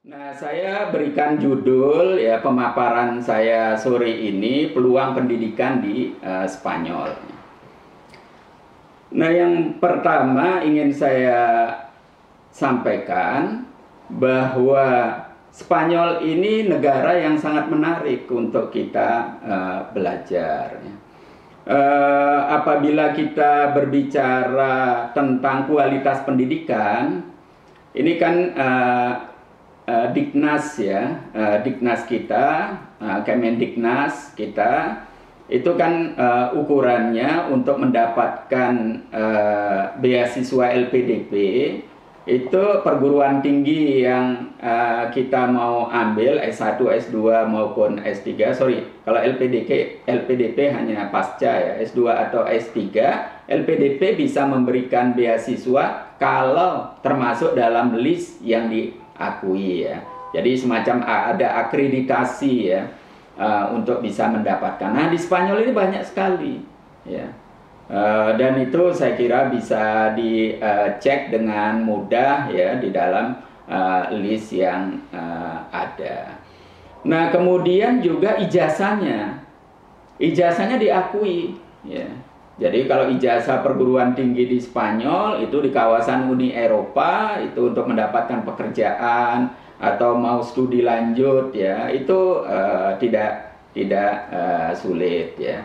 Nah, saya berikan judul ya pemaparan saya sore ini peluang pendidikan di Spanyol. Nah, yang pertama ingin saya sampaikan bahwa Spanyol ini negara yang sangat menarik untuk kita belajar. Apabila kita berbicara tentang kualitas pendidikan, ini kan Diknas ya, Diknas kita, Kemendiknas kita, itu kan ukurannya untuk mendapatkan beasiswa LPDP, itu perguruan tinggi yang kita mau ambil S1, S2 maupun S3, sorry, kalau LPDP hanya pasca ya, S2 atau S3, LPDP bisa memberikan beasiswa kalau termasuk dalam list yang diakui ya. Jadi semacam ada akreditasi ya untuk bisa mendapatkan. Nah, di Spanyol ini banyak sekali ya. Dan itu saya kira bisa dicek dengan mudah ya di dalam list yang ada. Nah, kemudian juga ijazahnya diakui ya. Jadi kalau ijazah perguruan tinggi di Spanyol itu di kawasan Uni Eropa itu untuk mendapatkan pekerjaan atau mau studi lanjut ya itu tidak sulit ya.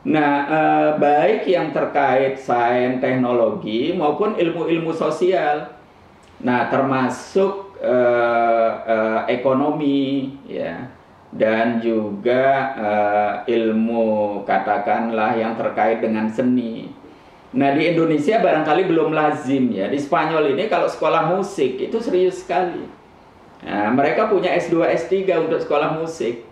Nah, baik yang terkait sains teknologi maupun ilmu-ilmu sosial. Nah, termasuk ekonomi ya dan juga ilmu katakanlah yang terkait dengan seni. Nah, di Indonesia barangkali belum lazim ya. Di Spanyol ini kalau sekolah musik itu serius sekali. Nah, mereka punya S2, S3 untuk sekolah musik.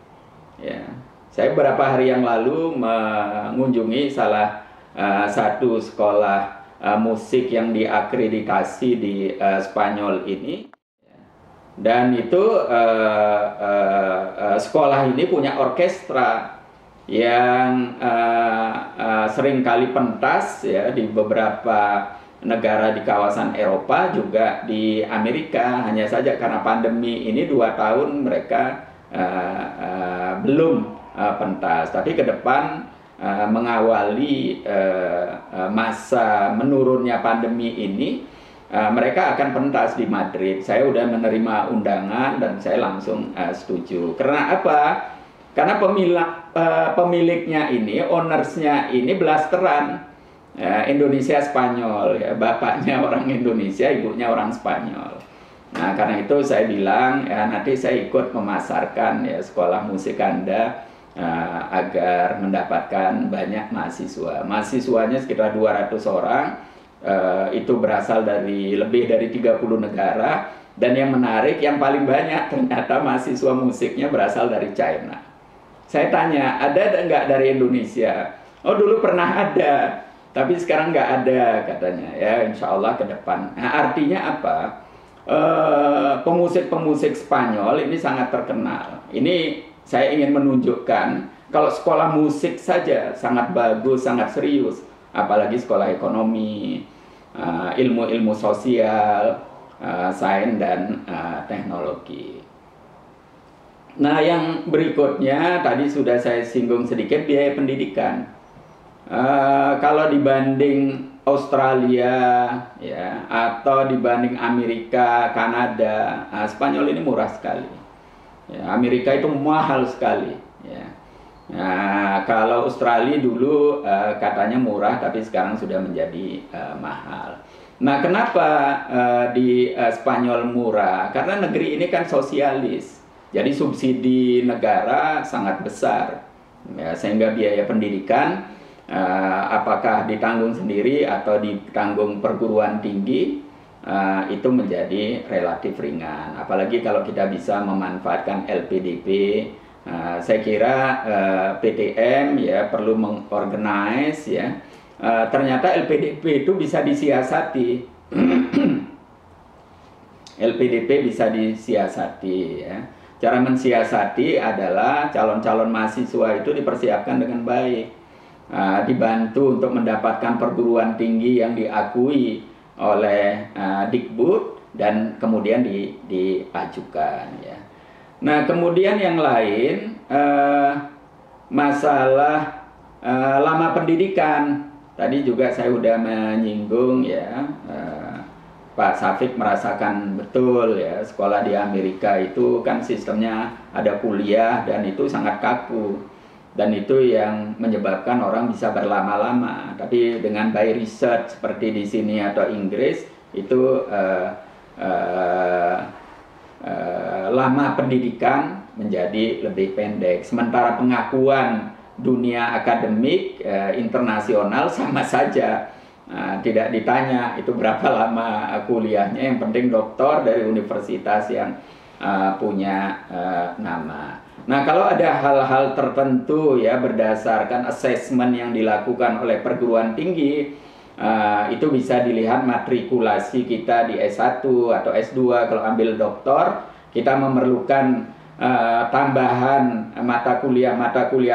Ya. Saya beberapa hari yang lalu mengunjungi salah satu sekolah musik yang diakreditasi di Spanyol ini. Dan itu sekolah ini punya orkestra yang seringkali pentas ya di beberapa negara di kawasan Eropa, juga di Amerika. Hanya saja karena pandemi ini 2 tahun mereka belum pentas, tapi ke depan mengawali masa menurunnya pandemi ini mereka akan pentas di Madrid. Saya sudah menerima undangan dan saya langsung setuju. Karena apa? Karena pemiliknya ini, ownersnya ini blasteran Indonesia Spanyol ya, bapaknya orang Indonesia, ibunya orang Spanyol. Nah, karena itu saya bilang ya nanti saya ikut memasarkan ya sekolah musik Anda agar mendapatkan banyak mahasiswa. Mahasiswanya sekitar 200 orang, itu berasal dari lebih dari 30 negara, dan yang menarik, yang paling banyak ternyata mahasiswa musiknya berasal dari China. Saya tanya, ada nggak dari Indonesia? Oh, dulu pernah ada, tapi sekarang nggak ada katanya ya, insya Allah ke depan. Nah, artinya apa? Pemusik-pemusik Spanyol ini sangat terkenal. Ini saya ingin menunjukkan kalau sekolah musik saja sangat bagus, sangat serius, apalagi sekolah ekonomi, ilmu-ilmu sosial, sains dan teknologi. Nah, yang berikutnya tadi sudah saya singgung sedikit, biaya pendidikan. Kalau dibanding Australia ya atau dibanding Amerika, Kanada, Spanyol ini murah sekali. Ya, Amerika itu mahal sekali. Ya. Nah, kalau Australia dulu katanya murah, tapi sekarang sudah menjadi mahal. Nah, kenapa di Spanyol murah? Karena negeri ini kan sosialis, jadi subsidi negara sangat besar, ya, sehingga biaya pendidikan apakah ditanggung sendiri atau ditanggung perguruan tinggi itu menjadi relatif ringan. Apalagi kalau kita bisa memanfaatkan LPDP. Saya kira PTM ya perlu mengorganize ya. Ternyata LPDP itu bisa disiasati. LPDP bisa disiasati ya. Cara mensiasati adalah calon-calon mahasiswa itu dipersiapkan dengan baik, dibantu untuk mendapatkan perguruan tinggi yang diakui oleh Dikbud, dan kemudian diajukan ya. Nah, kemudian yang lain masalah lama pendidikan. Tadi juga saya sudah menyinggung ya, Pak Safik merasakan betul ya, sekolah di Amerika itu kan sistemnya ada kuliah dan itu sangat kaku. Dan itu yang menyebabkan orang bisa berlama-lama. Tapi dengan by research seperti di sini atau Inggris, itu lama pendidikan menjadi lebih pendek. Sementara pengakuan dunia akademik internasional sama saja. Tidak ditanya itu berapa lama kuliahnya, yang penting doktor dari universitas yang punya nama. Nah, kalau ada hal-hal tertentu ya berdasarkan assessment yang dilakukan oleh perguruan tinggi, itu bisa dilihat matrikulasi kita di S1 atau S2. Kalau ambil doktor, kita memerlukan tambahan mata kuliah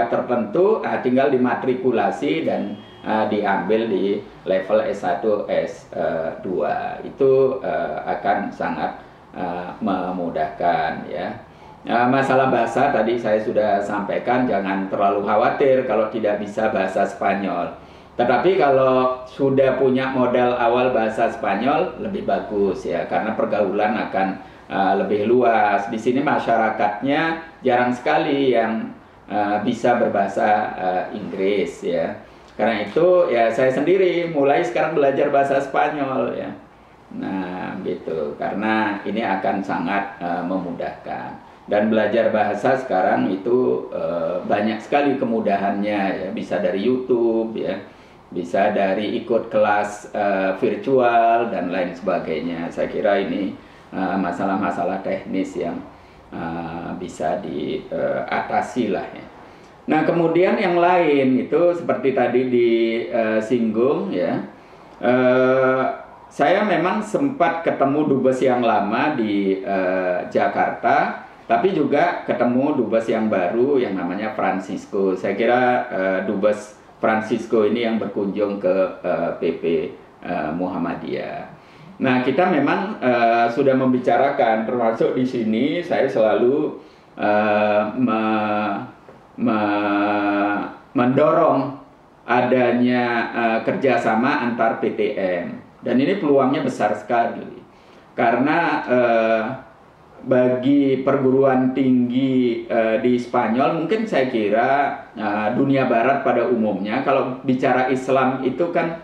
tertentu, tinggal dimatrikulasi dan diambil di level S1, S2. Itu akan sangat memudahkan ya. Masalah bahasa tadi saya sudah sampaikan, jangan terlalu khawatir kalau tidak bisa bahasa Spanyol. Tetapi kalau sudah punya modal awal bahasa Spanyol lebih bagus ya, karena pergaulan akan lebih luas. Di sini masyarakatnya jarang sekali yang bisa berbahasa Inggris ya. Karena itu ya saya sendiri mulai sekarang belajar bahasa Spanyol ya. Nah, gitu. Karena ini akan sangat memudahkan. Dan belajar bahasa sekarang itu banyak sekali kemudahannya ya, bisa dari YouTube ya, bisa dari ikut kelas virtual dan lain sebagainya. Saya kira ini masalah-masalah teknis yang bisa diatasi lah ya. Nah, kemudian yang lain itu seperti tadi disinggung ya, saya memang sempat ketemu dubes yang lama di Jakarta, tapi juga ketemu dubes yang baru yang namanya Francisco. Saya kira dubes Francisco ini yang berkunjung ke PP Muhammadiyah. Nah, kita memang sudah membicarakan, termasuk di sini saya selalu mendorong adanya kerjasama antar PTN. Dan ini peluangnya besar sekali, karena bagi perguruan tinggi di Spanyol, mungkin saya kira dunia barat pada umumnya kalau bicara Islam itu kan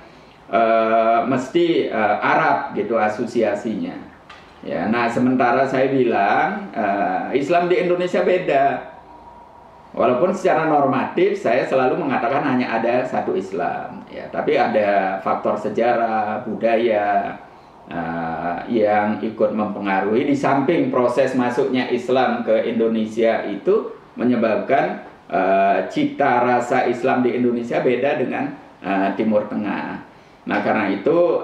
mesti Arab gitu asosiasinya ya. Nah, sementara saya bilang Islam di Indonesia beda, walaupun secara normatif saya selalu mengatakan hanya ada satu Islam ya, tapi ada faktor sejarah budaya yang ikut mempengaruhi. Di samping proses masuknya Islam ke Indonesia itu menyebabkan cita rasa Islam di Indonesia beda dengan Timur Tengah. Nah, karena itu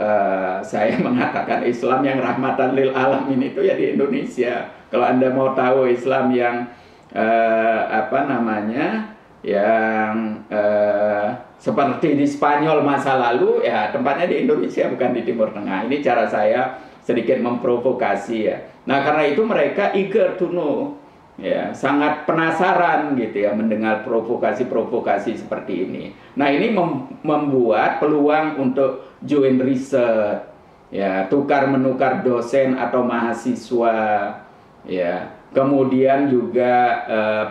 saya mengatakan Islam yang rahmatan lil alamin itu ya di Indonesia. Kalau Anda mau tahu Islam yang yang seperti di Spanyol masa lalu ya, tempatnya di Indonesia bukan di Timur Tengah. Ini cara saya sedikit memprovokasi ya. Nah, karena itu mereka eager to know ya, sangat penasaran gitu ya mendengar provokasi-provokasi seperti ini. Nah, ini membuat peluang untuk joint research ya, tukar menukar dosen atau mahasiswa ya. Kemudian juga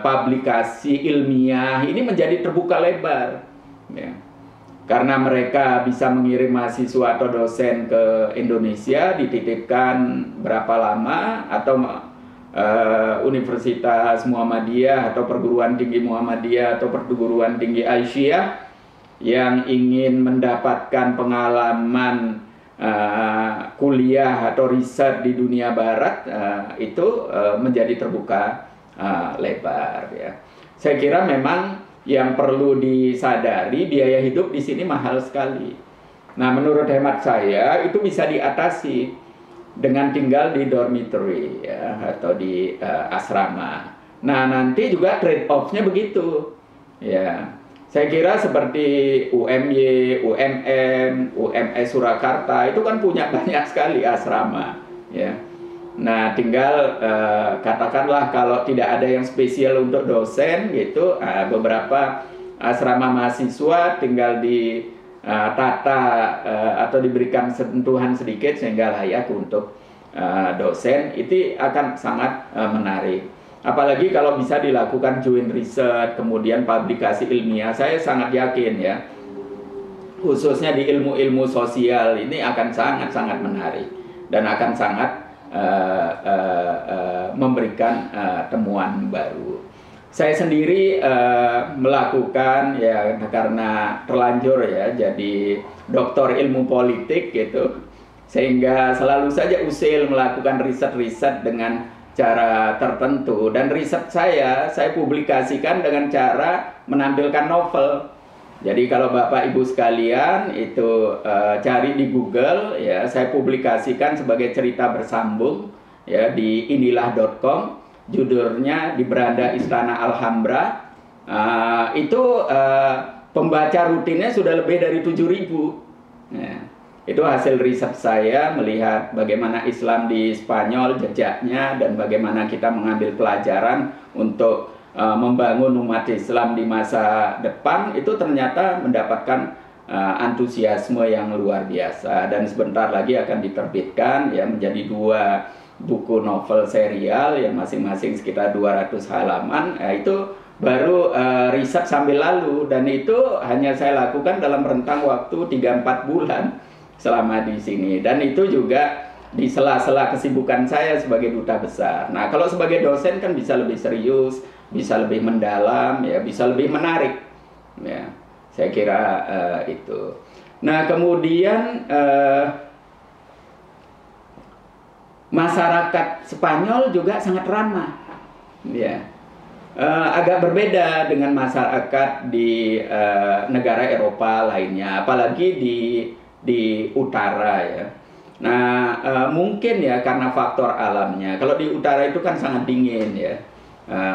publikasi ilmiah ini menjadi terbuka lebar ya. Karena mereka bisa mengirim mahasiswa atau dosen ke Indonesia, dititipkan berapa lama, atau Universitas Muhammadiyah atau perguruan tinggi Muhammadiyah atau perguruan tinggi Aisyah yang ingin mendapatkan pengalaman kuliah atau riset di dunia barat, itu menjadi terbuka lebar ya. Saya kira memang yang perlu disadari, biaya hidup di sini mahal sekali. Nah, menurut hemat saya itu bisa diatasi dengan tinggal di dormitory ya, atau di asrama. Nah, nanti juga trade off-nya begitu ya. Saya kira seperti UMY, UMM, UMS Surakarta itu kan punya banyak sekali asrama ya. Nah, tinggal katakanlah kalau tidak ada yang spesial untuk dosen gitu, beberapa asrama mahasiswa tinggal ditata atau diberikan sentuhan sedikit sehingga layak untuk dosen, itu akan sangat menarik. Apalagi kalau bisa dilakukan joint research, kemudian publikasi ilmiah, saya sangat yakin ya, khususnya di ilmu-ilmu sosial ini akan sangat-sangat menarik dan akan sangat memberikan temuan baru. Saya sendiri melakukan ya karena terlanjur ya jadi doktor ilmu politik gitu, sehingga selalu saja usil melakukan riset-riset dengan cara tertentu, dan riset saya publikasikan dengan cara menampilkan novel. Jadi kalau Bapak Ibu sekalian itu cari di Google ya, saya publikasikan sebagai cerita bersambung ya di inilah.com, judulnya Di Beranda Istana Alhambra. Itu pembaca rutinnya sudah lebih dari 7.000 ya. Itu hasil riset saya melihat bagaimana Islam di Spanyol jejaknya dan bagaimana kita mengambil pelajaran untuk membangun umat Islam di masa depan. Itu ternyata mendapatkan antusiasme yang luar biasa, dan sebentar lagi akan diterbitkan ya menjadi 2 buku novel serial yang masing-masing sekitar 200 halaman. Itu baru riset sambil lalu, dan itu hanya saya lakukan dalam rentang waktu 3-4 bulan selama di sini, dan itu juga di sela-sela kesibukan saya sebagai duta besar. Nah, kalau sebagai dosen kan bisa lebih serius, bisa lebih mendalam, ya, bisa lebih menarik. Ya, saya kira itu. Nah, kemudian masyarakat Spanyol juga sangat ramah. Ya, agak berbeda dengan masyarakat di negara Eropa lainnya, apalagi di utara ya. Nah, mungkin ya karena faktor alamnya. Kalau di utara itu kan sangat dingin ya.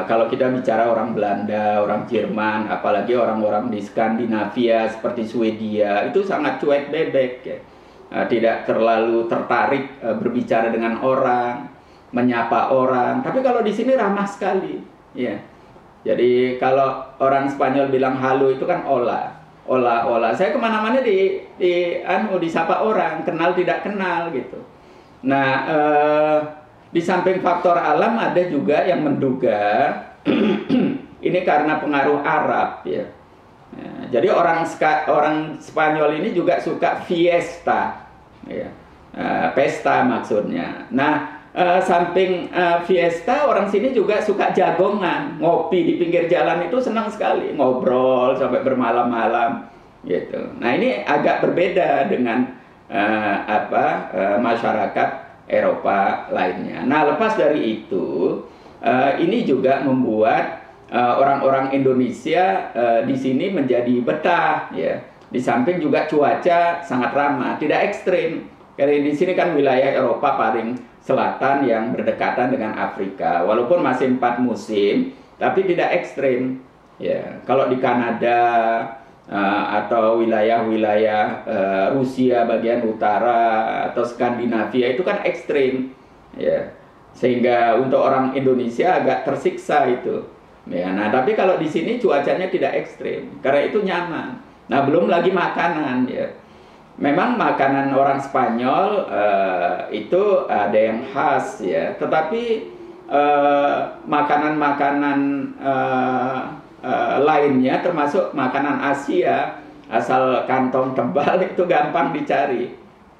Kalau kita bicara orang Belanda, orang Jerman, apalagi orang-orang di Skandinavia seperti Swedia, itu sangat cuek bebek ya. Tidak terlalu tertarik berbicara dengan orang, menyapa orang. Tapi kalau di sini ramah sekali ya. Jadi kalau orang Spanyol bilang halo itu kan hola. Olah. Saya kemana-mana disapa orang, kenal tidak kenal gitu. Nah, di samping faktor alam ada juga yang menduga ini karena pengaruh Arab ya. Jadi orang Spanyol ini juga suka fiesta, ya. Pesta maksudnya. Nah, samping fiesta, orang sini juga suka jagongan, ngopi di pinggir jalan itu senang sekali, ngobrol sampai bermalam-malam gitu. Nah, ini agak berbeda dengan masyarakat Eropa lainnya. Nah, lepas dari itu, ini juga membuat orang-orang Indonesia di sini menjadi betah ya. Di samping juga cuaca sangat ramah, tidak ekstrim. Karena di sini kan wilayah Eropa paling selatan yang berdekatan dengan Afrika, walaupun masih 4 musim, tapi tidak ekstrim. Ya, kalau di Kanada atau wilayah-wilayah Rusia bagian utara atau Skandinavia itu kan ekstrim. Ya, sehingga untuk orang Indonesia agak tersiksa itu. Ya, nah tapi kalau di sini cuacanya tidak ekstrim, karena itu nyaman. Nah, belum lagi makanan ya. Memang makanan orang Spanyol itu ada yang khas ya, tetapi makanan-makanan lainnya termasuk makanan Asia asal kantong tebal itu gampang dicari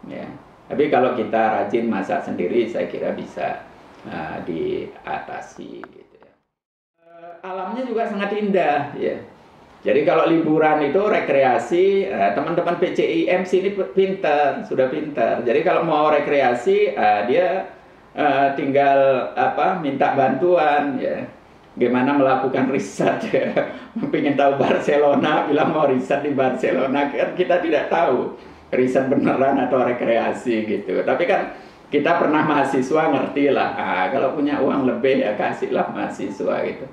ya. Tapi kalau kita rajin masak sendiri, saya kira bisa diatasi gitu ya. Alamnya juga sangat indah ya. Jadi kalau liburan itu rekreasi, teman-teman PCIM sini pintar, sudah pintar. Jadi kalau mau rekreasi, dia tinggal minta bantuan ya. Gimana melakukan riset ya. Pengen tahu Barcelona, bilang mau riset di Barcelona, kan kita tidak tahu riset beneran atau rekreasi gitu. Tapi kan kita pernah mahasiswa, ngerti lah. Kalau punya uang lebih ya kasihlah mahasiswa gitu.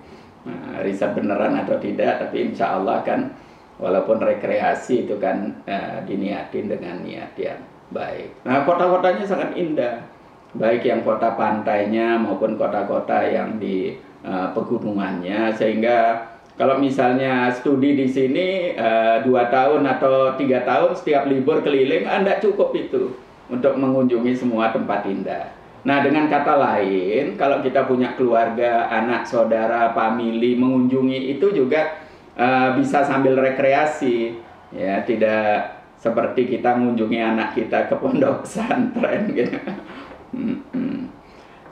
Nah, riset beneran atau tidak, tapi insya Allah kan walaupun rekreasi itu kan diniatin dengan niat yang baik. Nah, kota-kotanya sangat indah. baik yang kota pantainya maupun kota-kota yang di pegunungannya, sehingga kalau misalnya studi di sini 2 tahun atau 3 tahun setiap libur keliling, Anda cukup itu untuk mengunjungi semua tempat indah. Nah, dengan kata lain, kalau kita punya keluarga, anak, saudara, famili, mengunjungi itu juga bisa sambil rekreasi, ya, tidak seperti kita mengunjungi anak kita ke pondok pesantren, gitu.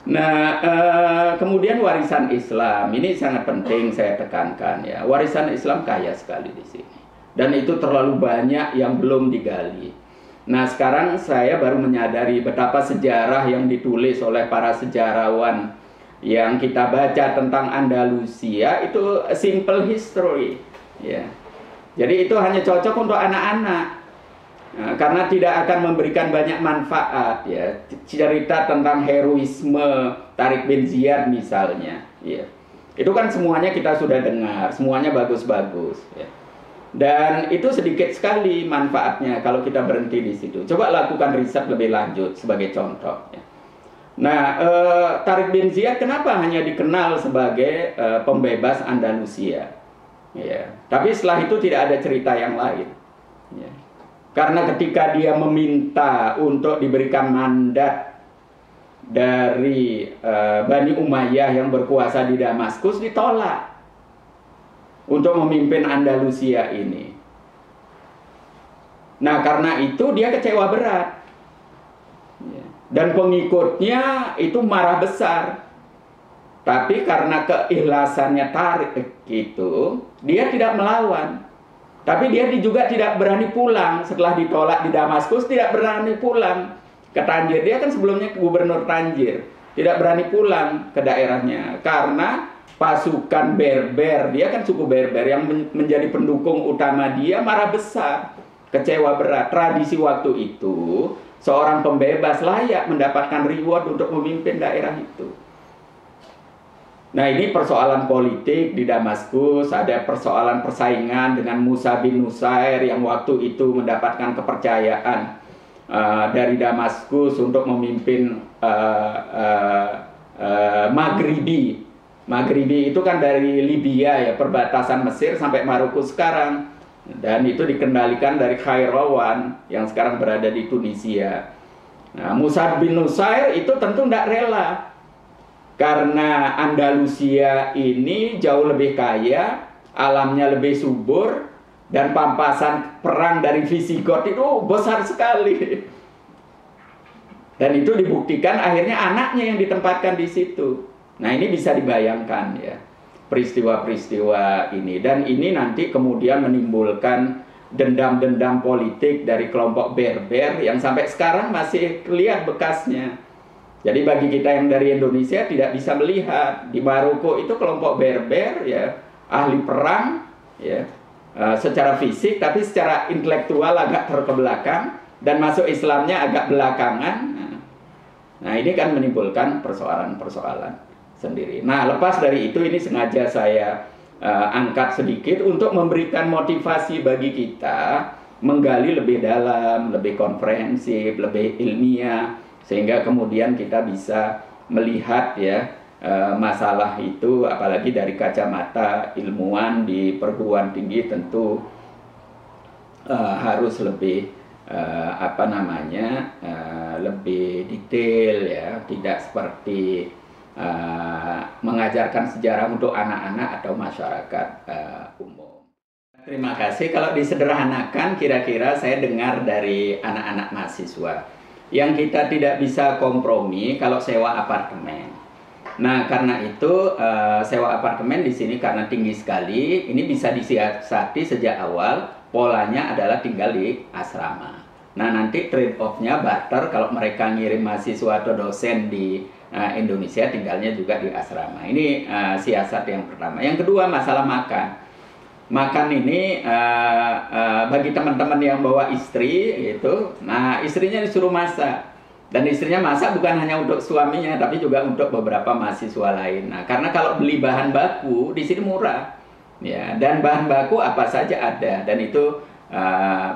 Nah, kemudian warisan Islam ini sangat penting saya tekankan, ya. Warisan Islam kaya sekali di sini, dan itu terlalu banyak yang belum digali. Nah, sekarang saya baru menyadari betapa sejarah yang ditulis oleh para sejarawan yang kita baca tentang Andalusia itu simple history, ya. Jadi itu hanya cocok untuk anak-anak, karena tidak akan memberikan banyak manfaat, ya. Cerita tentang heroisme Tariq bin Ziyad misalnya, ya. Itu kan semuanya kita sudah dengar, semuanya bagus-bagus, ya. Dan itu sedikit sekali manfaatnya kalau kita berhenti di situ. Coba lakukan riset lebih lanjut sebagai contoh, ya. Nah, Tariq bin Ziyad kenapa hanya dikenal sebagai pembebas Andalusia, ya. Tapi setelah itu tidak ada cerita yang lain, ya. Karena ketika dia meminta untuk diberikan mandat dari Bani Umayyah yang berkuasa di Damaskus, ditolak untuk memimpin Andalusia ini. Nah, karena itu dia kecewa berat, dan pengikutnya itu marah besar. Tapi karena keikhlasannya Tariq itu, dia tidak melawan. Tapi dia juga tidak berani pulang setelah ditolak di Damaskus, tidak berani pulang ke Tanjir. Dia kan sebelumnya gubernur Tanjir, tidak berani pulang ke daerahnya karena pasukan Berber, dia kan suku Berber yang menjadi pendukung utama dia, marah besar, kecewa berat. Tradisi waktu itu, seorang pembebas layak mendapatkan reward untuk memimpin daerah itu. Nah, ini persoalan politik di Damaskus, ada persoalan persaingan dengan Musa bin Nusair yang waktu itu mendapatkan kepercayaan dari Damaskus untuk memimpin Maghribi. Maghribi itu kan dari Libya, ya, perbatasan Mesir sampai Maroko sekarang, dan itu dikendalikan dari Khairawan yang sekarang berada di Tunisia. Nah, Musa bin Nusair itu tentu tidak rela karena Andalusia ini jauh lebih kaya, alamnya lebih subur, dan pampasan perang dari Visigoth itu besar sekali. Dan itu dibuktikan akhirnya anaknya yang ditempatkan di situ. Nah, ini bisa dibayangkan, ya, peristiwa-peristiwa ini. Dan ini nanti kemudian menimbulkan dendam-dendam politik dari kelompok Berber yang sampai sekarang masih lihat bekasnya. Jadi bagi kita yang dari Indonesia tidak bisa melihat di Maroko itu kelompok Berber, ya, ahli perang, ya, secara fisik, tapi secara intelektual agak terkebelakang, dan masuk Islamnya agak belakangan. Nah, ini kan menimbulkan persoalan-persoalan sendiri. Nah, lepas dari itu, ini sengaja saya angkat sedikit untuk memberikan motivasi bagi kita menggali lebih dalam, lebih komprehensif, lebih ilmiah, sehingga kemudian kita bisa melihat, ya, masalah itu, apalagi dari kacamata ilmuwan di perguruan tinggi tentu harus lebih lebih detail, ya, tidak seperti mengajarkan sejarah untuk anak-anak atau masyarakat umum. Terima kasih. Kalau disederhanakan, kira-kira saya dengar dari anak-anak mahasiswa yang kita tidak bisa kompromi kalau sewa apartemen. Nah, karena itu sewa apartemen di sini karena tinggi sekali, ini bisa disiasati sejak awal. Polanya adalah tinggal di asrama. Nah, nanti trade off-nya barter, kalau mereka ngirim mahasiswa atau dosen di Indonesia, tinggalnya juga di asrama. Ini siasat yang pertama. Yang kedua, masalah makan. Makan ini bagi teman-teman yang bawa istri gitu, nah istrinya disuruh masak. Dan istrinya masak bukan hanya untuk suaminya, tapi juga untuk beberapa mahasiswa lain. Nah, karena kalau beli bahan baku di sini murah, ya, dan bahan baku apa saja ada, dan itu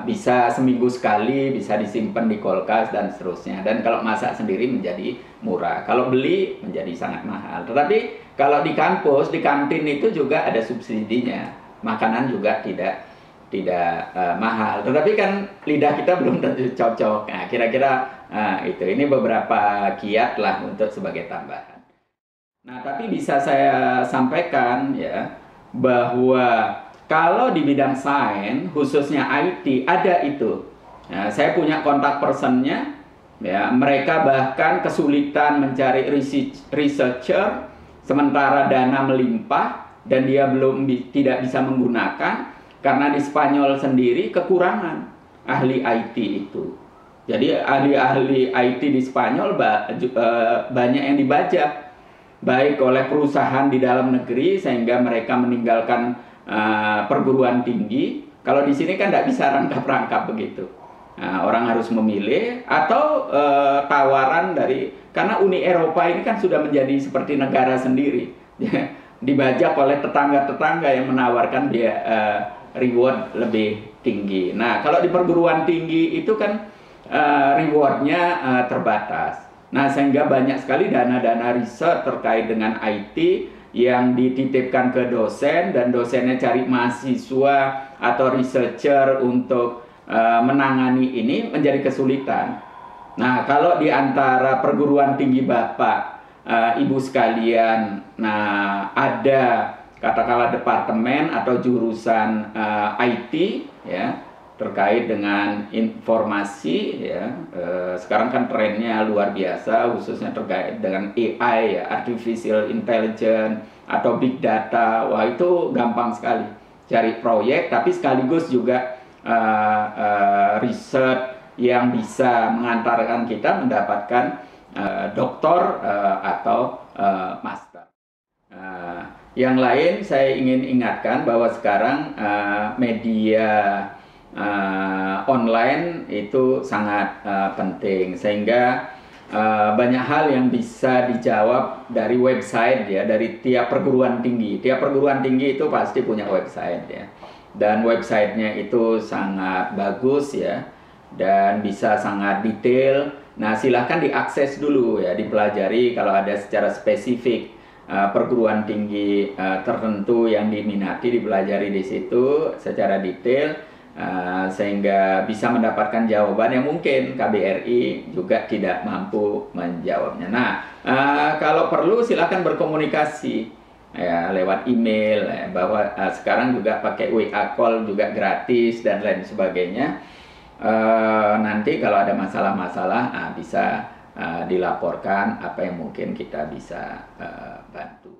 bisa seminggu sekali, bisa disimpan di kulkas dan seterusnya. Dan kalau masak sendiri menjadi murah, kalau beli menjadi sangat mahal. Tetapi kalau di kampus, di kantin itu juga ada subsidinya, makanan juga tidak mahal. Tetapi kan lidah kita belum tentu cocok. Nah, kira-kira itu. Ini beberapa kiat lah untuk sebagai tambahan. Nah, tapi bisa saya sampaikan ya bahwa kalau di bidang sains, khususnya IT, ada itu. Nah, saya punya kontak personnya, ya, mereka bahkan kesulitan mencari researcher, sementara dana melimpah dan dia tidak bisa menggunakan karena di Spanyol sendiri kekurangan ahli IT itu. Jadi ahli-ahli IT di Spanyol banyak yang dibajak, baik oleh perusahaan di dalam negeri sehingga mereka meninggalkan perguruan tinggi. Kalau di sini kan tidak bisa rangkap-rangkap begitu. Orang harus memilih atau tawaran karena Uni Eropa ini kan sudah menjadi seperti negara sendiri, dibajak oleh tetangga-tetangga yang menawarkan reward lebih tinggi. Nah, kalau di perguruan tinggi itu kan rewardnya terbatas. Nah, sehingga banyak sekali dana-dana riset terkait dengan IT yang dititipkan ke dosen, dan dosennya cari mahasiswa atau researcher untuk menangani ini menjadi kesulitan. Nah, kalau di antara perguruan tinggi Bapak, Ibu sekalian, nah ada katakanlah departemen atau jurusan IT ya, terkait dengan informasi ya, sekarang kan trennya luar biasa, khususnya terkait dengan AI ya, artificial intelligence atau big data. Wah, itu gampang sekali cari proyek, tapi sekaligus juga riset yang bisa mengantarkan kita mendapatkan doktor atau master. Yang lain saya ingin ingatkan bahwa sekarang media online itu sangat penting, sehingga banyak hal yang bisa dijawab dari website ya, dari tiap perguruan tinggi. Tiap perguruan tinggi itu pasti punya website ya, dan websitenya itu sangat bagus ya, dan bisa sangat detail. Nah, silahkan diakses dulu ya, dipelajari kalau ada secara spesifik perguruan tinggi tertentu yang diminati, dipelajari di situ secara detail. Sehingga bisa mendapatkan jawaban yang mungkin KBRI juga tidak mampu menjawabnya. Nah, kalau perlu silakan berkomunikasi ya, lewat email ya, bahwa sekarang juga pakai WA call juga gratis dan lain sebagainya. Nanti kalau ada masalah-masalah bisa dilaporkan apa yang mungkin kita bisa bantu.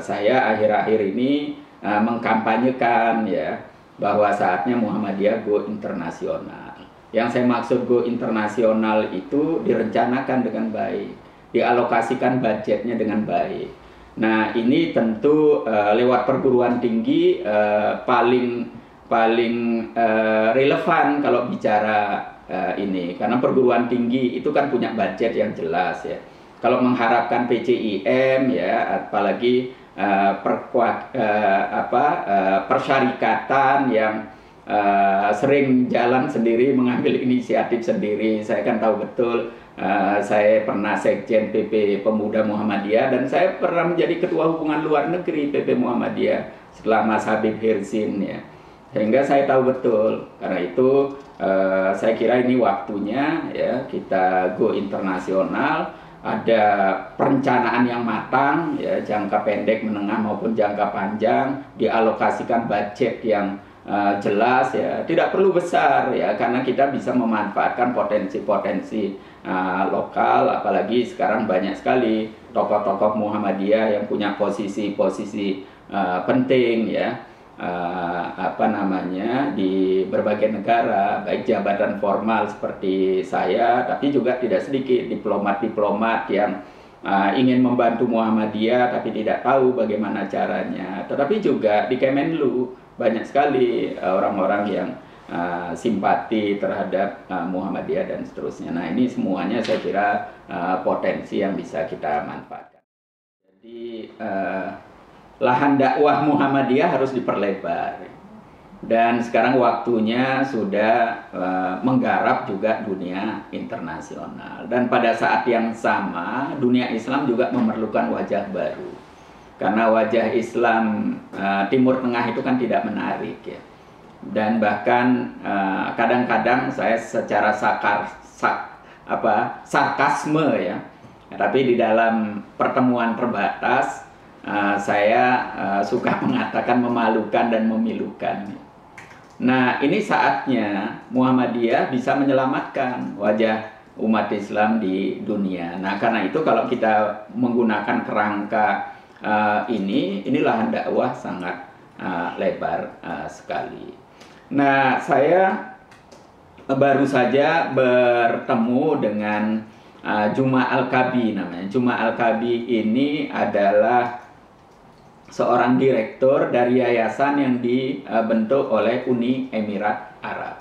Saya akhir-akhir ini mengkampanyekan ya, bahwa saatnya Muhammadiyah go internasional. Yang saya maksud go internasional itu direncanakan dengan baik, dialokasikan budgetnya dengan baik. Nah, ini tentu lewat perguruan tinggi paling relevan kalau bicara ini, karena perguruan tinggi itu kan punya budget yang jelas ya. Kalau mengharapkan PCIM ya, apalagi persyarikatan yang sering jalan sendiri, mengambil inisiatif sendiri. Saya kan tahu betul, saya pernah sekjen PP Pemuda Muhammadiyah, dan saya pernah menjadi ketua hubungan luar negeri PP Muhammadiyah setelah Mas Habib Hirzin ya. Sehingga saya tahu betul, karena itu saya kira ini waktunya ya kita go internasional. Ada perencanaan yang matang ya, jangka pendek, menengah maupun jangka panjang, dialokasikan budget yang jelas ya, tidak perlu besar ya, karena kita bisa memanfaatkan potensi-potensi lokal, apalagi sekarang banyak sekali tokoh-tokoh Muhammadiyah yang punya posisi-posisi penting ya, di berbagai negara, baik jabatan formal seperti saya, tapi juga tidak sedikit diplomat-diplomat yang ingin membantu Muhammadiyah tapi tidak tahu bagaimana caranya. Tetapi juga di Kemenlu banyak sekali orang-orang yang simpati terhadap Muhammadiyah dan seterusnya. Nah, ini semuanya saya kira potensi yang bisa kita manfaatkan. Jadi lahan dakwah Muhammadiyah harus diperlebar. Dan sekarang waktunya sudah menggarap juga dunia internasional. Dan pada saat yang sama, dunia Islam juga memerlukan wajah baru. Karena wajah Islam Timur Tengah itu kan tidak menarik ya. Dan bahkan kadang-kadang saya secara sarkasme ya. Tapi di dalam pertemuan terbatas saya suka mengatakan memalukan dan memilukan. Nah, ini saatnya Muhammadiyah bisa menyelamatkan wajah umat Islam di dunia. Nah, karena itu kalau kita menggunakan kerangka inilah dakwah sangat lebar sekali. Nah, saya baru saja bertemu dengan Juma Al-Kabi namanya. Juma Al-Kabi ini adalah seorang direktur dari yayasan yang dibentuk oleh Uni Emirat Arab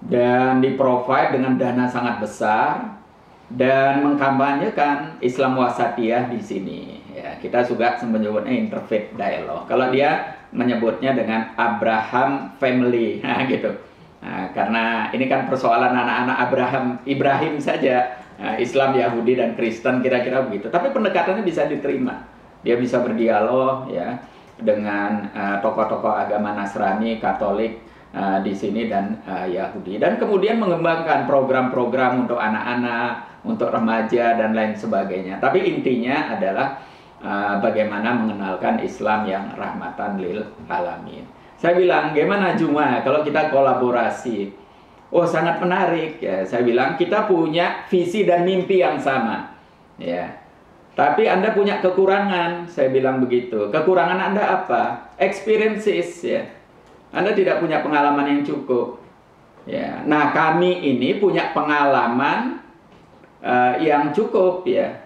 dan di-provide dengan dana sangat besar dan mengkampanyekan Islam wasatiyah di sini. Ya, kita juga menyebutnya interfaith dialogue. Kalau dia menyebutnya dengan Abraham family, gitu. Nah, karena ini kan persoalan anak-anak Ibrahim saja, Islam, Yahudi dan Kristen kira-kira begitu. Tapi pendekatannya bisa diterima. Dia bisa berdialog ya dengan tokoh-tokoh agama Nasrani, Katolik di sini dan Yahudi, dan kemudian mengembangkan program-program untuk anak-anak, untuk remaja dan lain sebagainya. Tapi intinya adalah bagaimana mengenalkan Islam yang rahmatan lil alamin. Saya bilang, gimana Juma kalau kita kolaborasi? Oh, sangat menarik ya. Saya bilang kita punya visi dan mimpi yang sama ya. Tapi Anda punya kekurangan, saya bilang begitu. Kekurangan Anda apa? Experiences ya. Anda tidak punya pengalaman yang cukup. Ya. Nah, kami ini punya pengalaman yang cukup ya.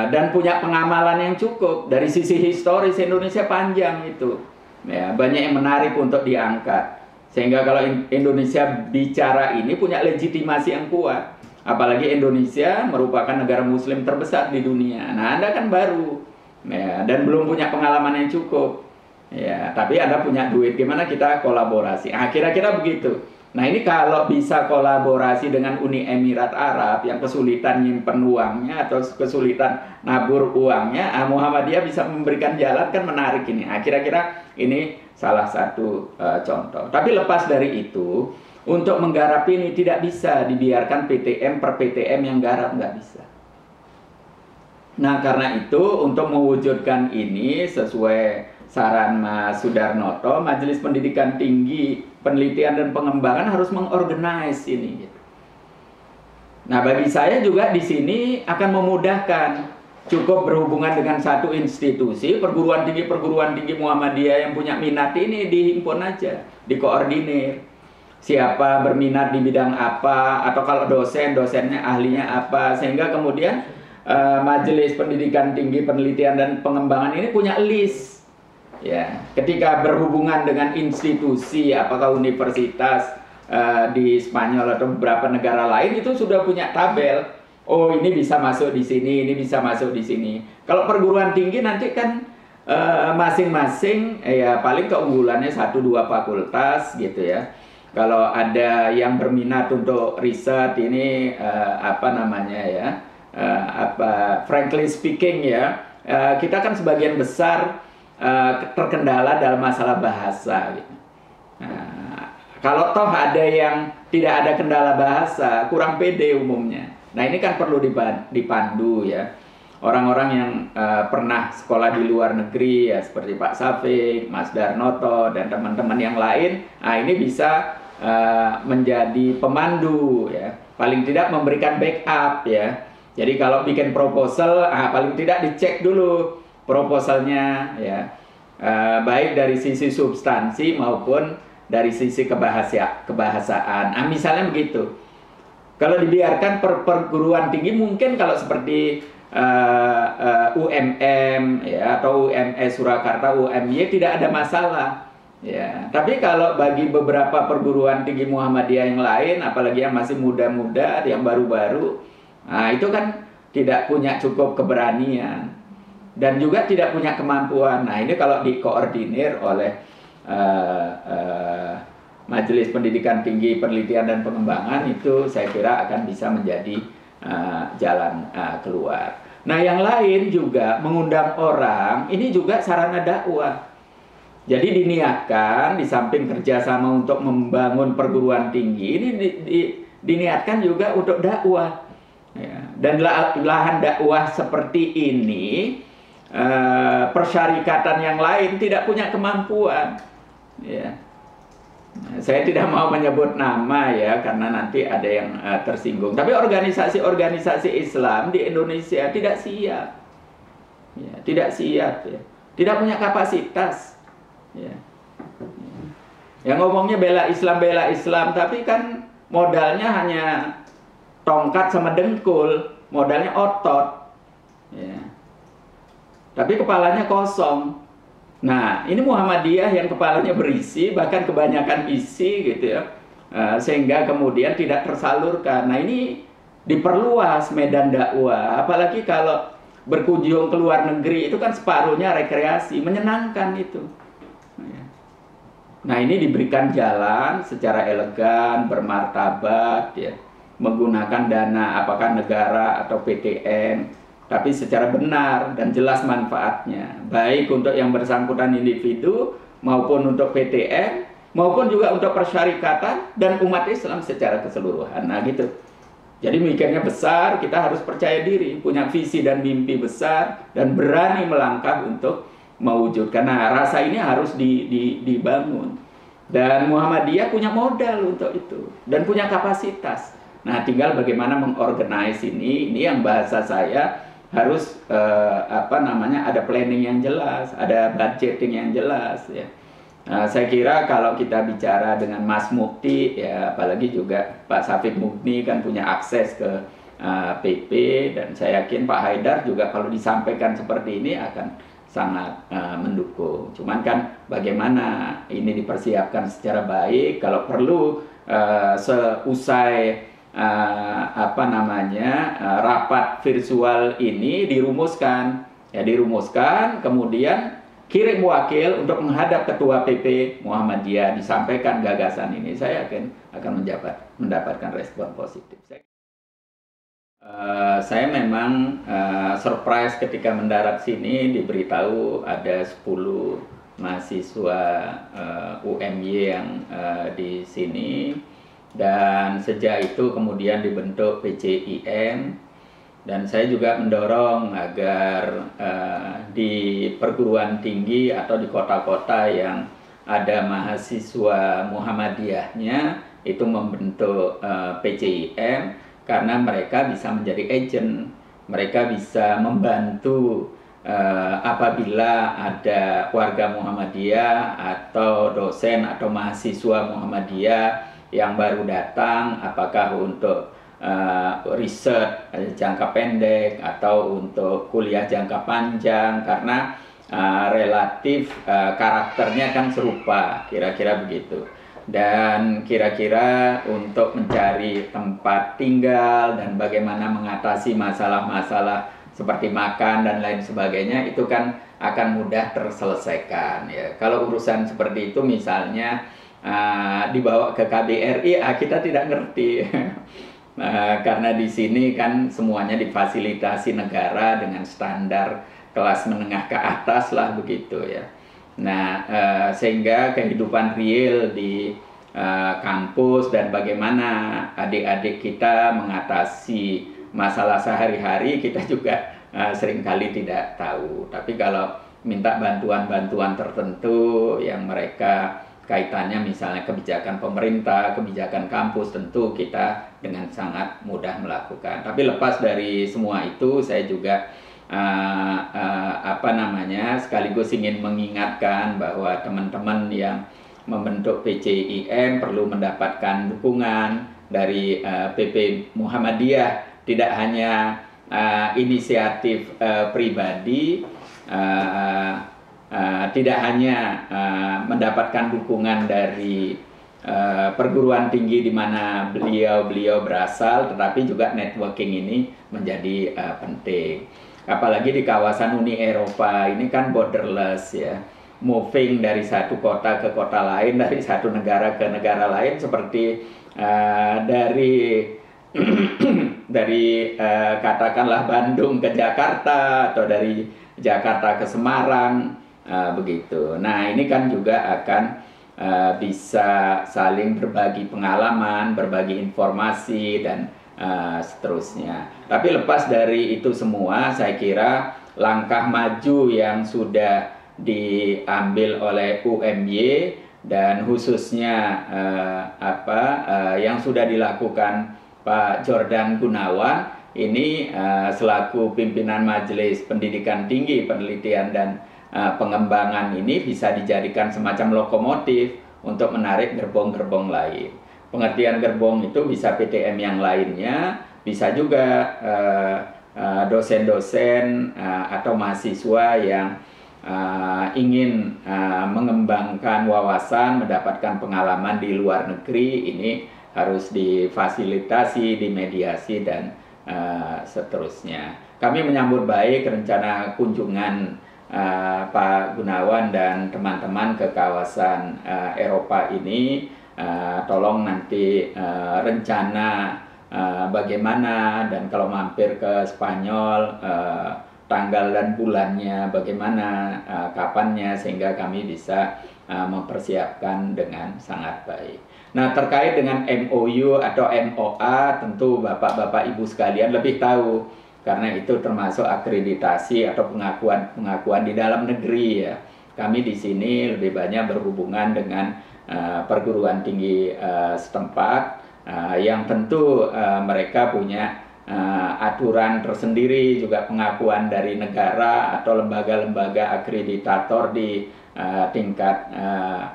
Dan punya pengamalan yang cukup. Dari sisi historis Indonesia panjang itu. Ya, banyak yang menarik untuk diangkat. Sehingga kalau Indonesia bicara ini punya legitimasi yang kuat. Apalagi Indonesia merupakan negara muslim terbesar di dunia. Nah, Anda kan baru ya, dan belum punya pengalaman yang cukup ya, tapi Anda punya duit, gimana kita kolaborasi? Nah, kira-kira begitu. Nah, ini kalau bisa kolaborasi dengan Uni Emirat Arab yang kesulitan nyimpen uangnya atau kesulitan nabur uangnya, Muhammadiyah bisa memberikan jalan, kan menarik ini. Nah, kira-kira ini salah satu contoh. Tapi lepas dari itu, untuk menggarap ini tidak bisa dibiarkan PTM per PTM yang garap, nggak bisa. Nah, karena itu untuk mewujudkan ini sesuai saran Mas Sudarnoto, Majelis Pendidikan Tinggi, Penelitian dan Pengembangan harus mengorganize ini. Nah, bagi saya juga di sini akan memudahkan. Cukup berhubungan dengan satu institusi, perguruan tinggi Muhammadiyah yang punya minat ini dihimpun aja, dikoordinir. Siapa berminat di bidang apa, atau kalau dosennya ahlinya apa, sehingga kemudian Majelis Pendidikan Tinggi, Penelitian dan Pengembangan ini punya list ya. Ketika berhubungan dengan institusi, apakah universitas di Spanyol atau beberapa negara lain, itu sudah punya tabel. Oh, ini bisa masuk di sini, ini bisa masuk di sini. Kalau perguruan tinggi nanti kan masing-masing ya paling keunggulannya 1-2 fakultas gitu ya. Kalau ada yang berminat untuk riset ini apa namanya ya, frankly speaking ya, kita kan sebagian besar terkendala dalam masalah bahasa. Gitu. Nah, kalau toh ada yang tidak ada kendala bahasa, kurang pede umumnya. Nah, ini kan perlu dipandu ya. Orang-orang yang pernah sekolah di luar negeri ya, seperti Pak Safik, Mas Darnoto dan teman-teman yang lain, nah ini bisa menjadi pemandu ya, paling tidak memberikan backup ya. Jadi kalau bikin proposal, paling tidak dicek dulu proposalnya ya, baik dari sisi substansi maupun dari sisi kebahasaan. Misalnya begitu. Kalau dibiarkan perguruan tinggi, mungkin kalau seperti UMM ya, atau UMS Surakarta, UMY tidak ada masalah. Ya, tapi kalau bagi beberapa perguruan tinggi Muhammadiyah yang lain, apalagi yang masih muda-muda, yang baru-baru, nah itu kan tidak punya cukup keberanian dan juga tidak punya kemampuan. Nah, ini kalau dikoordinir oleh Majelis Pendidikan Tinggi Penelitian dan Pengembangan, itu saya kira akan bisa menjadi jalan keluar. Nah, yang lain juga mengundang orang, ini juga sarana dakwah. Jadi diniatkan di samping kerjasama untuk membangun perguruan tinggi, ini diniatkan juga untuk dakwah. Ya. Dan lahan dakwah seperti ini, persyarikatan yang lain tidak punya kemampuan. Ya. Saya tidak mau menyebut nama ya, karena nanti ada yang tersinggung. Tapi organisasi-organisasi Islam di Indonesia tidak siap, ya, tidak siap, ya, tidak punya kapasitas. Ya. Yang ngomongnya bela Islam, tapi kan modalnya hanya tongkat sama dengkul, modalnya otot, ya. Tapi kepalanya kosong. Nah, ini Muhammadiyah yang kepalanya berisi, bahkan kebanyakan isi gitu ya, sehingga kemudian tidak tersalurkan. Nah, ini diperluas medan dakwah, apalagi kalau berkunjung ke luar negeri, itu kan separuhnya rekreasi, menyenangkan itu. Nah, ini diberikan jalan secara elegan, bermartabat, ya, menggunakan dana apakah negara atau PTN, tapi secara benar dan jelas manfaatnya, baik untuk yang bersangkutan individu maupun untuk PTN, maupun juga untuk persyarikatan dan umat Islam secara keseluruhan. Nah, gitu. Jadi mikirnya besar, kita harus percaya diri, punya visi dan mimpi besar, dan berani melangkah untuk mewujudkan. Nah, rasa ini harus dibangun. Dan Muhammadiyah punya modal untuk itu, dan punya kapasitas. Nah, tinggal bagaimana mengorganize ini yang bahasa saya harus ada planning yang jelas, ada budgeting yang jelas, ya. Saya kira kalau kita bicara dengan Mas Mukti, ya, apalagi juga Pak Syafiq Mugni kan punya akses ke PP, dan saya yakin Pak Haidar juga kalau disampaikan seperti ini akan sangat mendukung. Cuman kan bagaimana ini dipersiapkan secara baik, kalau perlu seusai rapat virtual ini dirumuskan, kemudian kirim wakil untuk menghadap Ketua PP Muhammadiyah, disampaikan gagasan ini. Saya yakin akan mendapatkan respon positif. Saya memang surprise ketika mendarat sini, diberitahu ada 10 mahasiswa UMY yang di sini. Dan sejak itu kemudian dibentuk PCIM, dan saya juga mendorong agar di perguruan tinggi atau di kota-kota yang ada mahasiswa Muhammadiyahnya itu membentuk PCIM, karena mereka bisa menjadi agent, mereka bisa membantu apabila ada warga Muhammadiyah atau dosen atau mahasiswa Muhammadiyah yang baru datang, apakah untuk riset jangka pendek atau untuk kuliah jangka panjang, karena relatif karakternya kan serupa, kira-kira begitu. Dan kira-kira untuk mencari tempat tinggal dan bagaimana mengatasi masalah-masalah seperti makan dan lain sebagainya, itu kan akan mudah terselesaikan, ya. Kalau urusan seperti itu misalnya dibawa ke KBRI, kita tidak ngerti. Karena di sini kan semuanya difasilitasi negara dengan standar kelas menengah ke atas lah, begitu ya. Nah, sehingga kehidupan real di kampus dan bagaimana adik-adik kita mengatasi masalah sehari-hari, kita juga seringkali tidak tahu. Tapi kalau minta bantuan-bantuan tertentu yang mereka kaitannya misalnya kebijakan pemerintah, kebijakan kampus, tentu kita dengan sangat mudah melakukan. Tapi lepas dari semua itu, saya juga sekaligus ingin mengingatkan bahwa teman-teman yang membentuk PCIM perlu mendapatkan dukungan dari PP Muhammadiyah, tidak hanya inisiatif pribadi, tidak hanya mendapatkan dukungan dari perguruan tinggi di mana beliau berasal, tetapi juga networking ini menjadi penting. Apalagi di kawasan Uni Eropa ini kan borderless, ya. moving dari satu kota ke kota lain, dari satu negara ke negara lain, seperti dari katakanlah Bandung ke Jakarta atau dari Jakarta ke Semarang, begitu. Nah, ini kan juga akan bisa saling berbagi pengalaman, berbagi informasi, dan seterusnya. Tapi lepas dari itu semua, saya kira langkah maju yang sudah diambil oleh UMY dan khususnya yang sudah dilakukan Pak Jordan Gunawan ini selaku pimpinan Majelis Pendidikan Tinggi, Penelitian dan Pengembangan ini bisa dijadikan semacam lokomotif untuk menarik gerbong-gerbong lain. Pengertian gerbong itu bisa PTM yang lainnya, bisa juga dosen-dosen atau mahasiswa yang ingin mengembangkan wawasan, mendapatkan pengalaman di luar negeri. Ini harus difasilitasi, dimediasi, dan seterusnya. Kami menyambut baik rencana kunjungan Pak Gunawan dan teman-teman ke kawasan Eropa ini. Tolong nanti rencana bagaimana, dan kalau mampir ke Spanyol tanggal dan bulannya bagaimana, kapannya, sehingga kami bisa mempersiapkan dengan sangat baik. Nah, terkait dengan MOU atau MOA, tentu Bapak-Bapak Ibu sekalian lebih tahu, karena itu termasuk akreditasi atau pengakuan di dalam negeri ya. Kami di sini lebih banyak berhubungan dengan perguruan tinggi setempat yang tentu mereka punya aturan tersendiri, juga pengakuan dari negara atau lembaga-lembaga akreditator di tingkat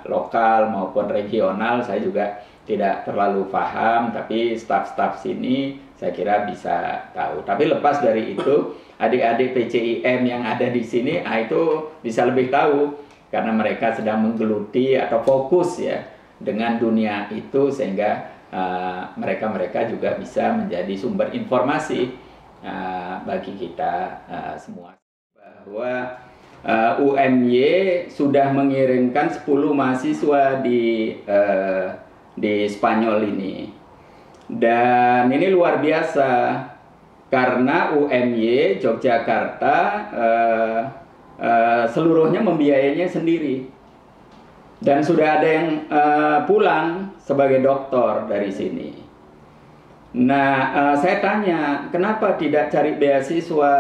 lokal maupun regional. Saya juga tidak terlalu paham, tapi staf-staf sini saya kira bisa tahu. Tapi lepas dari itu, adik-adik PCIM yang ada di sini itu bisa lebih tahu, karena mereka sedang menggeluti atau fokus ya dengan dunia itu, sehingga mereka juga bisa menjadi sumber informasi bagi kita semua. Bahwa UMY sudah mengirimkan 10 mahasiswa di Spanyol ini. Dan ini luar biasa, karena UMY Yogyakarta seluruhnya membiayainya sendiri. Dan sudah ada yang pulang sebagai doktor dari sini. Nah, saya tanya, kenapa tidak cari beasiswa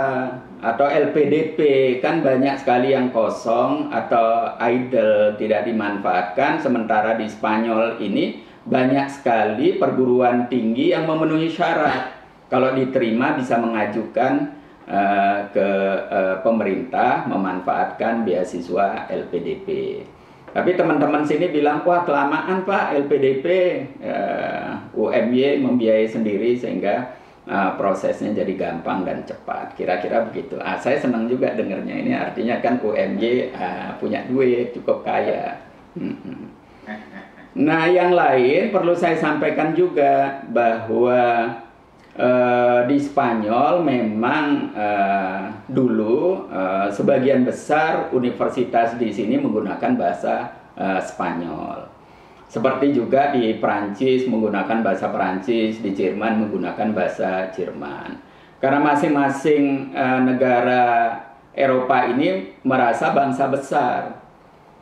atau LPDP? Kan banyak sekali yang kosong atau idle, tidak dimanfaatkan. Sementara di Spanyol ini banyak sekali perguruan tinggi yang memenuhi syarat. Kalau diterima bisa mengajukan ke pemerintah memanfaatkan beasiswa LPDP. Tapi teman-teman sini bilang, wah kelamaan Pak LPDP, UMY membiayai sendiri sehingga prosesnya jadi gampang dan cepat. Kira-kira begitu. Saya senang juga dengarnya, ini artinya kan UMY punya duit, cukup kaya. Nah, yang lain perlu saya sampaikan juga bahwa di Spanyol memang dulu sebagian besar universitas di sini menggunakan bahasa Spanyol. Seperti juga di Perancis menggunakan bahasa Perancis, di Jerman menggunakan bahasa Jerman. Karena masing-masing negara Eropa ini merasa bangsa besar,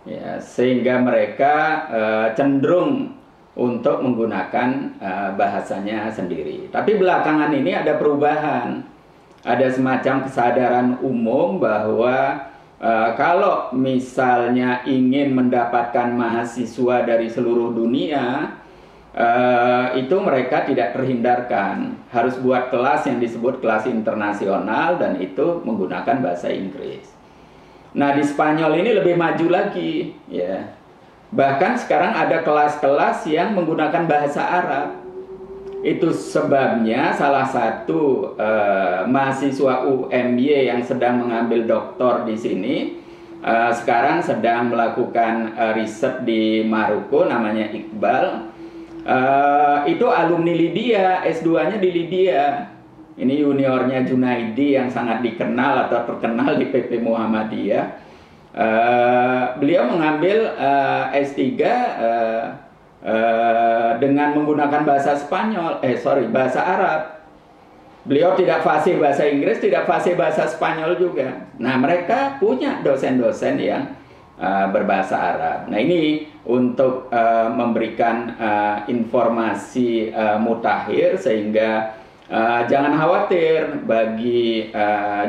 ya, sehingga mereka cenderung untuk menggunakan bahasanya sendiri. Tapi belakangan ini ada perubahan, ada semacam kesadaran umum bahwa kalau misalnya ingin mendapatkan mahasiswa dari seluruh dunia, itu mereka tidak terhindarkan, harus buat kelas yang disebut kelas internasional, dan itu menggunakan bahasa Inggris. Nah, di Spanyol ini lebih maju lagi, ya. Bahkan sekarang ada kelas-kelas yang menggunakan bahasa Arab. Itu sebabnya salah satu mahasiswa UMY yang sedang mengambil doktor di sini sekarang sedang melakukan riset di Maroko, namanya Iqbal. Itu alumni Lydia, S2-nya di Lydia. Ini juniornya Junaidi yang sangat dikenal atau terkenal di PP Muhammadiyah. Beliau mengambil S3 dengan menggunakan bahasa bahasa Arab. Beliau tidak fasih bahasa Inggris, tidak fasih bahasa Spanyol juga. Nah, mereka punya dosen-dosen yang berbahasa Arab. Nah, ini untuk memberikan informasi mutakhir sehingga jangan khawatir bagi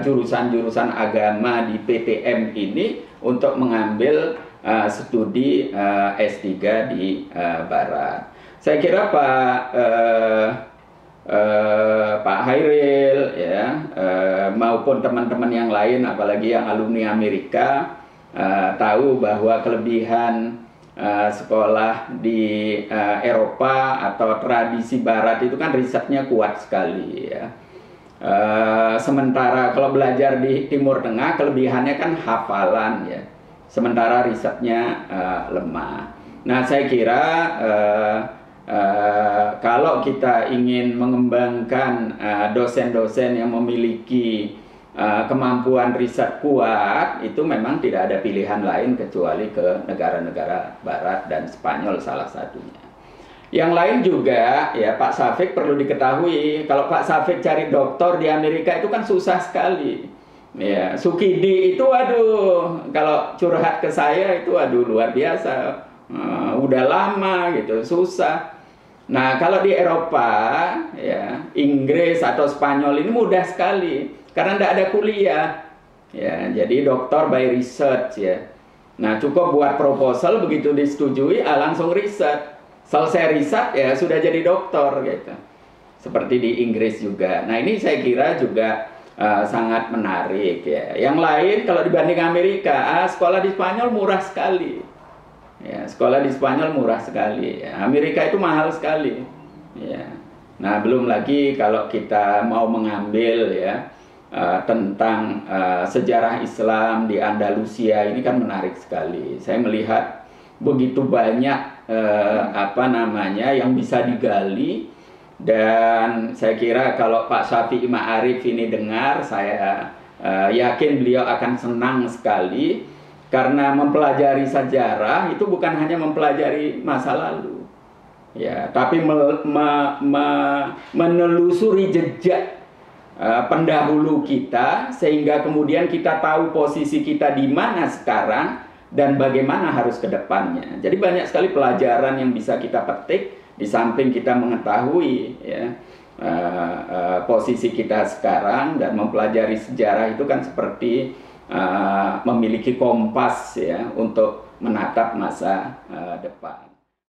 jurusan-jurusan agama di PTM ini untuk mengambil studi S3 di Barat. Saya kira Pak Hairil ya maupun teman-teman yang lain, apalagi yang alumni Amerika, tahu bahwa kelebihan sekolah di Eropa atau tradisi Barat itu kan risetnya kuat sekali ya. Sementara kalau belajar di Timur Tengah kelebihannya kan hafalan ya. Sementara risetnya lemah. Nah, saya kira kalau kita ingin mengembangkan dosen-dosen yang memiliki kemampuan riset kuat, itu memang tidak ada pilihan lain kecuali ke negara-negara Barat dan Spanyol salah satunya. Yang lain juga, ya Pak Syafiq perlu diketahui, kalau Pak Syafiq cari doktor di Amerika itu kan susah sekali. Ya, Sukidi itu, aduh, kalau curhat ke saya itu, aduh, luar biasa. Udah lama gitu, susah. Nah, kalau di Eropa, ya, Inggris atau Spanyol ini mudah sekali. Karena tidak ada kuliah, ya, jadi doktor by research ya. Nah, cukup buat proposal, begitu disetujui, langsung riset. Selesai riset ya sudah jadi doktor gitu. Seperti di Inggris juga. Nah, ini saya kira juga sangat menarik ya. Yang lain kalau dibanding Amerika, sekolah di Spanyol murah sekali. Ya, sekolah di Spanyol murah sekali. Ya. Amerika itu mahal sekali. Ya. Nah, belum lagi kalau kita mau mengambil ya tentang sejarah Islam di Andalusia, ini kan menarik sekali. Saya melihat begitu banyak yang bisa digali, dan saya kira kalau Pak Syafi'i Ma'arif ini dengar, saya yakin beliau akan senang sekali, karena mempelajari sejarah itu bukan hanya mempelajari masa lalu, ya, tapi menelusuri jejak pendahulu kita, sehingga kemudian kita tahu posisi kita di mana sekarang dan bagaimana harus ke depannya. Jadi banyak sekali pelajaran yang bisa kita petik di samping kita mengetahui ya posisi kita sekarang, dan mempelajari sejarah itu kan seperti memiliki kompas ya untuk menatap masa depan.